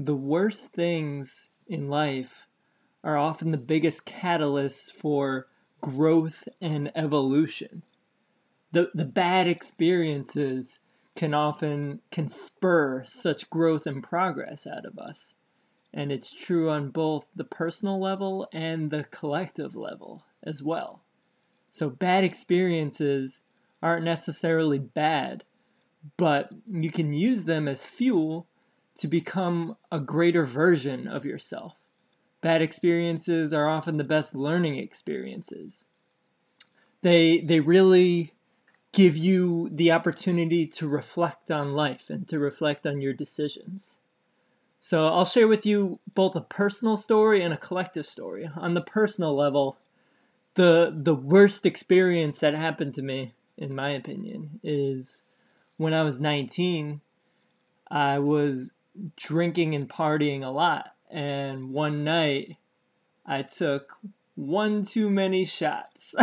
The worst things in life are often the biggest catalysts for growth and evolution. The bad experiences can spur such growth and progress out of us. And it's true on both the personal level and the collective level as well. So bad experiences aren't necessarily bad, but you can use them as fuel to become a greater version of yourself. Bad experiences are often the best learning experiences. They really give you the opportunity to reflect on life and to reflect on your decisions. So I'll share with you both a personal story and a collective story. On the personal level, the worst experience that happened to me, in my opinion, is when I was 19. I was drinking and partying a lot, and one night I took one too many shots.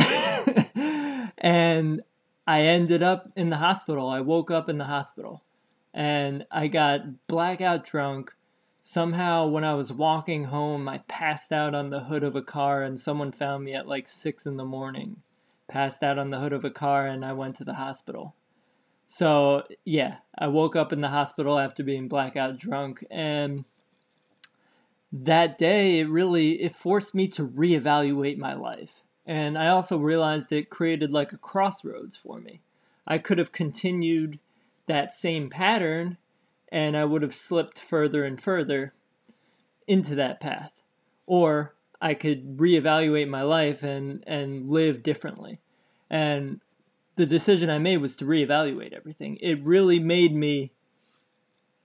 And I ended up in the hospital. I woke up in the hospital, and I got blackout drunk. Somehow, when I was walking home, I passed out on the hood of a car, and someone found me at like 6 in the morning. Passed out on the hood of a car, and I went to the hospital. So, yeah, I woke up in the hospital after being blackout drunk, and that day, it forced me to reevaluate my life. And I also realized it created like a crossroads for me. I could have continued that same pattern, and I would have slipped further and further into that path. Or I could reevaluate my life and live differently. And the decision I made was to reevaluate everything. It really made me,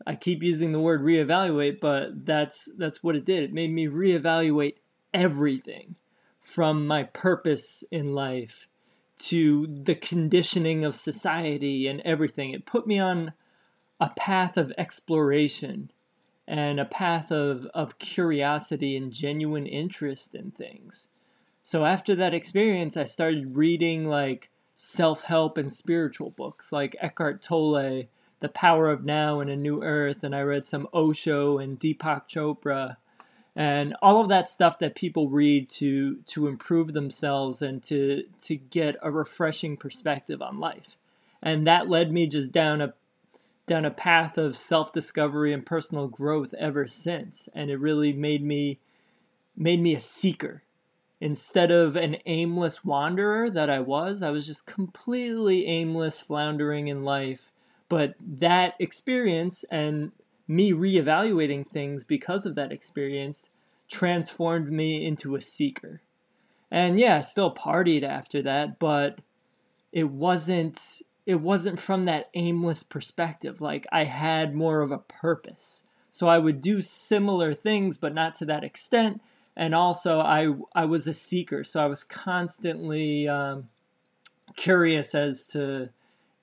I keep using the word reevaluate, but that's what it did. It made me reevaluate everything, from my purpose in life to the conditioning of society and everything. It put me on a path of exploration and a path of curiosity and genuine interest in things. So after that experience, I started reading like self-help and spiritual books like Eckhart Tolle, The Power of Now and a New Earth, and I read some Osho and Deepak Chopra, and all of that stuff that people read to improve themselves and to get a refreshing perspective on life. And that led me just down a path of self-discovery and personal growth ever since. And it really made me a seeker. Instead of an aimless wanderer that I was just completely aimless, floundering in life. But that experience and me reevaluating things because of that experience transformed me into a seeker. And yeah, I still partied after that, but it wasn't from that aimless perspective. Like, I had more of a purpose. So I would do similar things, but not to that extent. And also I was a seeker, so I was constantly curious as to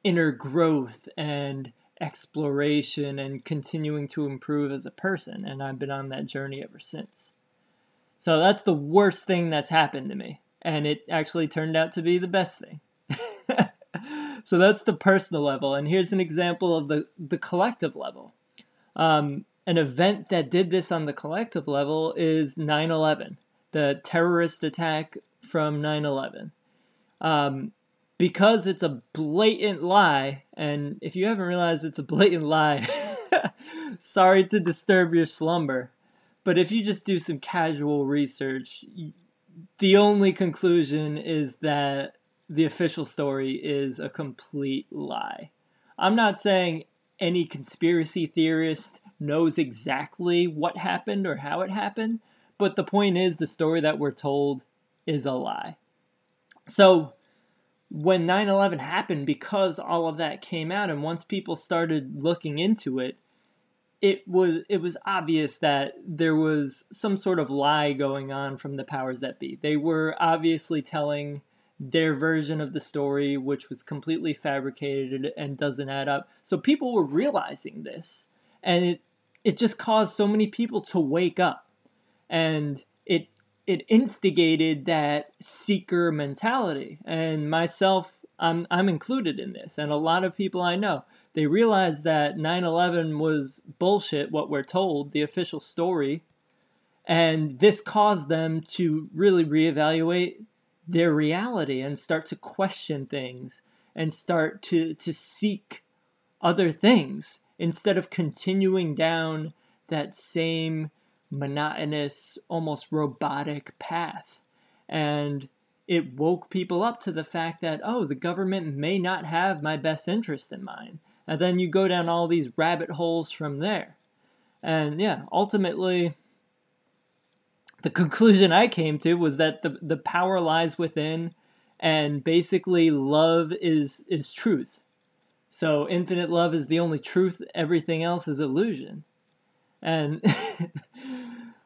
inner growth and exploration and continuing to improve as a person. And I've been on that journey ever since. So that's the worst thing that's happened to me. And it actually turned out to be the best thing. So that's the personal level. And here's an example of the collective level. An event that did this on the collective level is 9/11, the terrorist attack from 9/11. Because it's a blatant lie, and if you haven't realized it's a blatant lie, sorry to disturb your slumber, but if you just do some casual research, the only conclusion is that the official story is a complete lie. I'm not saying any conspiracy theorist knows exactly what happened or how it happened, but the point is the story that we're told is a lie. So when 9/11 happened, because all of that came out, and once people started looking into it, it was obvious that there was some sort of lie going on from the powers that be. They were obviously telling their version of the story, which was completely fabricated and doesn't add up. So people were realizing this, and it just caused so many people to wake up, and it instigated that seeker mentality. And myself, I'm included in this. And a lot of people I know, they realized that 9/11 was bullshit, what we're told, the official story. And this caused them to really reevaluate their reality and start to question things and start to seek other things instead of continuing down that same monotonous, almost robotic path. And it woke people up to the fact that, oh, the government may not have my best interest in mind. And then you go down all these rabbit holes from there. And yeah, ultimately, the conclusion I came to was that the power lies within, and basically love is truth. So infinite love is the only truth. Everything else is illusion. And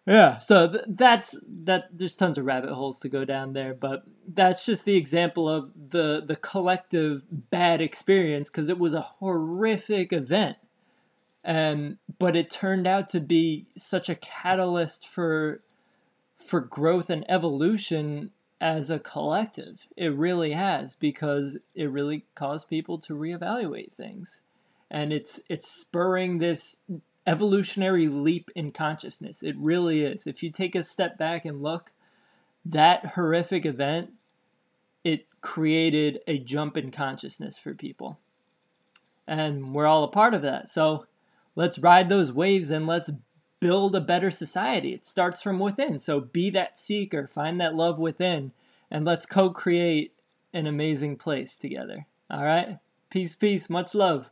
yeah, so that's that. There's tons of rabbit holes to go down there, but that's just the example of the collective bad experience, because it was a horrific event, but it turned out to be such a catalyst for growth and evolution as a collective. It really has, because it really caused people to reevaluate things. And it's spurring this evolutionary leap in consciousness. It really is. If you take a step back and look, that horrific event, it created a jump in consciousness for people. And we're all a part of that. So let's ride those waves and let's build a better society. It starts from within. So be that seeker, find that love within, and let's co-create an amazing place together. All right? Peace, peace, much love.